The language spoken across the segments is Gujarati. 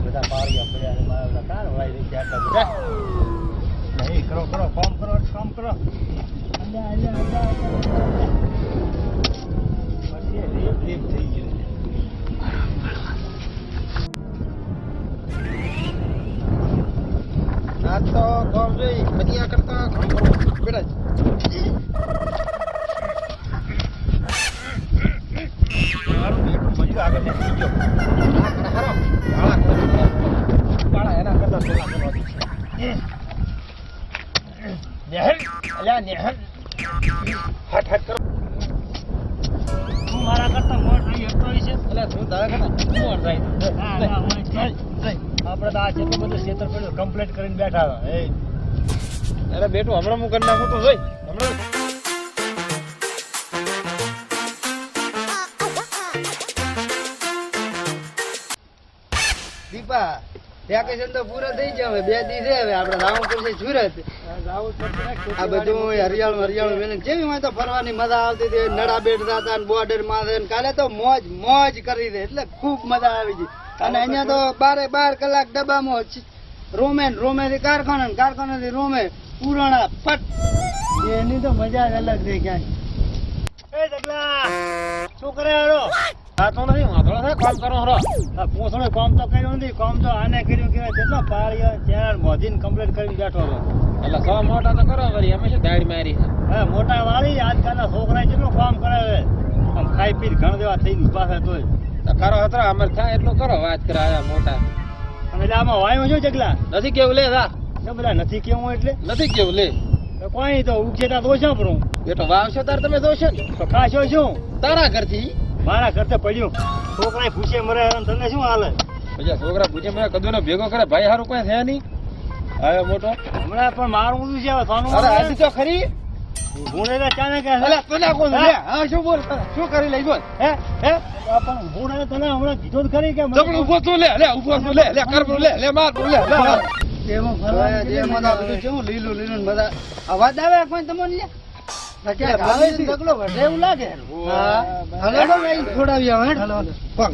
બધા પાળિયા પડ્યા છે મારા કાન વાઈ રહી છે આટલા બધા નહીં કરો કામ કરો પછી રેપ થઈ ગયું આ તો કોમ જોઈ બધિયા કરતા કામ કરો બેટા મારું બેટું મજૂર આગળ થઈ ગયો ખરો પાળા એના કરતા પેલા કરવા નેહલ અલ્યા નેહલ હટ કરો તું મારા કરતા મોટ રહી હતો છે અલ્યા તું તારા કરતા મોટ રહી આપણે તો આ જેટલું બધું ક્ષેત્ર પડ્યું કમ્પ્લીટ કરીને બેઠા હતા એ અરે બેટું હમણાં હું કરી નાખું તો જોઈ હમણાં દીપા વેકેશન તો પૂરા થઈ ગયા હવે 2 દિવસ હવે આપણે રાઉન્ડ કરશે સુરત આ બધું હરિયાળું મેને જેવી હોય તો ફરવાની મજા આવતી હતી નડા બેઠતા હતા ને બોર્ડર માં કાલે તો મોજ કરી દે એટલે ખૂબ મજા આવી ગઈ અને અહીંયા તો 12 કલાક ડબ્બામાં રોમે થી કારખાના થી રોમે પુરાણા ફટ એની તો મજા જ અલગ થઈ ક્યાંય એ જગલા શું કરે હારો આ તો નહીં વાંધો છે કામ કરો હરો આ પોસણો કામ તો કર્યું નથી કામ તો આને કર્યું કે જેટલો પાળિયો ચાર મોજીન કમ્પ્લીટ કરીને બેઠો હતો એટલે 100 મોટા તો કરો વળી અમે શું દાડ મારી હા મોટા વાળી આજકાલના છોકરા જેટલું કામ કરે છે આમ ખાઈ પી ઘણ દેવા થઈને ઉભા છે તોય કરો હતો અમાર થાય એટલું કરો વાત કરાયા મોટા અને એટલે આમાં વાયો શું જગલા નથી કેવું લે સા બધા નથી કેવું એટલે નથી કેવું લે કોઈ તો ઉગેતા દોષા પર બેટો વાવશો તાર તમે દોષો ને તો ખાશો શું તારા ઘરથી મારા કરતે પડ્યું છોકરા પૂછે મરે તને શું હાલે પછી છોકરા પૂછે મરે કદુનો ભેગો કરે ભાઈ હારું કોઈ છે નહીં આયો મોટો હમણાં પણ મારું ઊંધું છે સોનું અરે આજી તો ખરી ભૂણે ચાને કે અલા તને કોણ લે હા શું બોલ શું કરી લઈ બોલ હે પણ ભૂણે તને હમણાં કીધો ખરી કે જબડ ઉભો તો લે ઉભો તો લે કર લે માર લે દેમો ફરવા દે મજા બધું કેવું લીલું મજા અવાજ આવે કોઈ તમને લે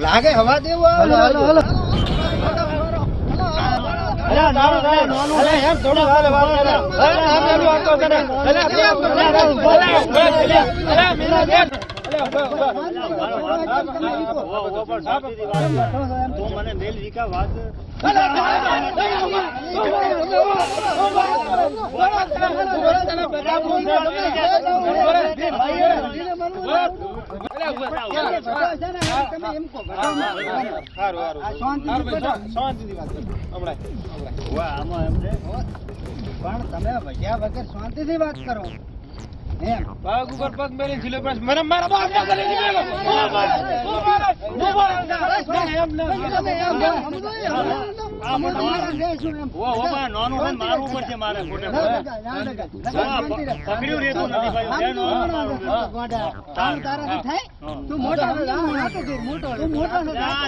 લાગે હવા દેવો મને મેલ વિકા વાત પણ તમે ભજ્યા વગર શાંતિથી વાત કરો પગ ઉપર પગ મેલી જીલો પર મને મારા બાપ ના ગલે નીકળો નાનું મારવું પડશે મારે પકડ્યું રેતું નથી ભાઈ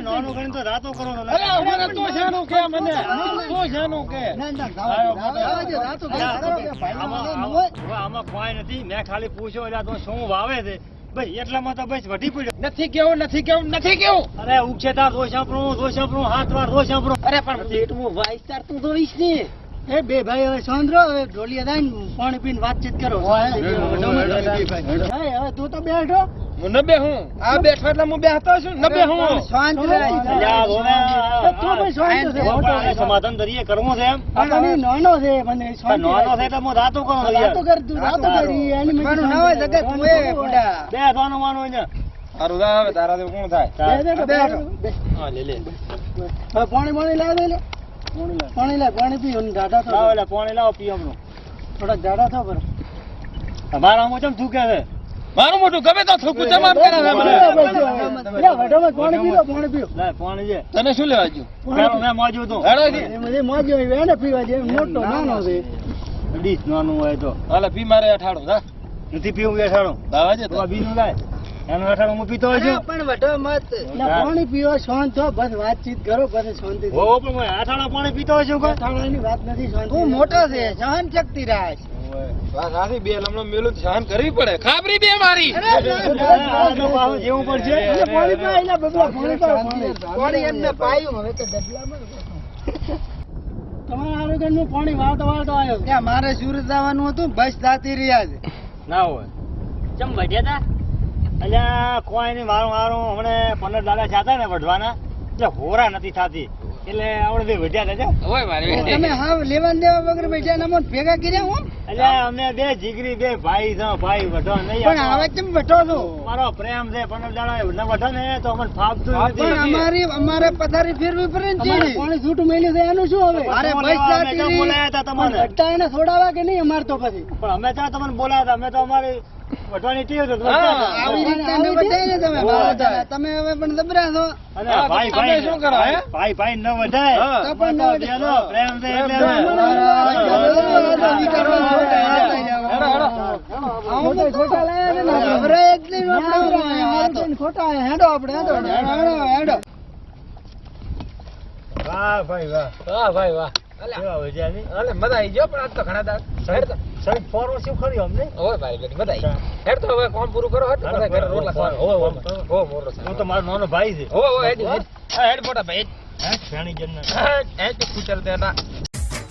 નાનું ગણી તો રાતો કરો આમાં કોઈ નથી મેં ખાલી પૂછ્યો એટલે તો શું વાવે છે ભાઈ એટલામાં તો બસ વધી પડ્યો નથી કેવું અરે ઉછેતા દોષ આપણું હાથ વાર દોષ આપણું અરે પણ પેટમાં વાઈસ તાર તું દોઈશ ને એ બે ભાઈ હવે સાંભળો હવે ઢોલિયા થાય ને પાણી પીને વાતચીત કરો હવે તું તો બેઠો હું ન બેહું આ બેઠો એટલે હું બેહતો છું ન બેહું શાંત સમાધાન દરિયે કરવું છે એમ નાનો છે મને નાનો છે એટલે હું રાતો કરું રાતો કરી એની નવા જગત તું એ બુડા બે ધોનો માનો ને સારું હવે તારા તો કોણ થાય હા લે હવે પાણી લાવ લે પાણી પીઓ ને જાડા થો લાવ પાણી લાવ પીઓ હમણો થોડા જાડા થો પર તમારા આમ ચમ થૂકે છે મારું મોટું ગમે તો થૂકું જમામ કરાવે મને લે વડોમાં પાણી પીઓ લે પાણી છે તને શું લેવા જો મેં મોજો તો હેડો મને મોજો એને પીવા જે મોટો નાનો છે ડીશ નાનું હોય તો હાલે પી મારે અઠાડો જા નથી પીવું અઠાડો દાવા છે તો બીનું લાય એનો અઠાડો હું પીતો હોય છું પણ વડો મત પાણી પીવો શાંત થો બસ વાતચીત કરો પછી શાંતિ હો પણ અઠાડો પાણી પીતો હોય છું અઠાડાની વાત નથી શાંતિ તું મોટો છે સહન શક્તિ રાખ રાધી બે લમણો મેલું ધ્યાન કરવી પડે ખાબરી બે મારી જેવું પડશે પાણી એમને પાયું હવે તો ડબલામાં તમારા આરોગ્ય નું પાણી વાળતો આવ્યો ત્યાં મારે સુરત જવાનું હતું બસ જાતી રહ્યા છે ના હોય ચમ વધ્યા તા અલ્યા કોઈ નહીં મારું હમણે 15 દાડા જાતા ને વઢવાના એટલે હોરા નથી થતી એટલે આવડે બે વધ્યા હતા હોય મારી તમે હાવ લેવા દેવા વગર બેઠા ને અમને ભેગા કર્યા હું અલ્યા અમે બે જીગરી બે ભાઈ છો ભાઈ વઢો નહીં પણ હવે કેમ બેઠો છો મારો પ્રેમ છે 15 દાડા ન વઢો ને તો અમને ફાવતું પણ અમારે પથારી ફેરવી પડે ને છે પાણી છૂટું મેલ્યું છે એનું શું હવે અરે બસ જાતી બોલાયા હતા તમને બધા એને છોડાવા કે નહીં અમાર તો પછી પણ અમે ત્યાં તમને બોલાયા હતા અમે તો અમારી વઢવાની ટીવ તો આવી રીતના ન બધાય ને તમે હવે પણ દબરા છો અને ભાઈ ભાઈ શું કરો હે ભાઈ ભાઈ ન વધાય તો પણ ન પ્રેમ છે ખોટા લાયા ખોટા હેડો આપણે હેડો વાહ ભાઈ વાહ વાહ ભાઈ વાહ કેવા વજ્યા ની અલે મજા આવી ગયો પણ આજ તો ઘણા દાડ સડી ફોરો શું ખરી અમને હોય ભાઈ ગડી મજા આવી હેડ તો હવે કોમ પૂરું કરો હટ બધા ઘરે રોટલા ખાવા હો મોરો હું તો મારો નાનો ભાઈ છે હો હેડ હેડ મોટા ભાઈ શ્રેણી જન્નત હેડ કુચર દેના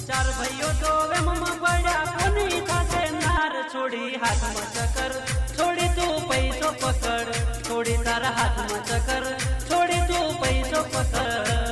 ચાર ભાઈઓ તો વે મમ્મા પડ્યા કોની થાશે નાર છોડી હાથમાં ચકર છોડી તું પૈસો પકડ છોડી તારા હાથમાં ચકર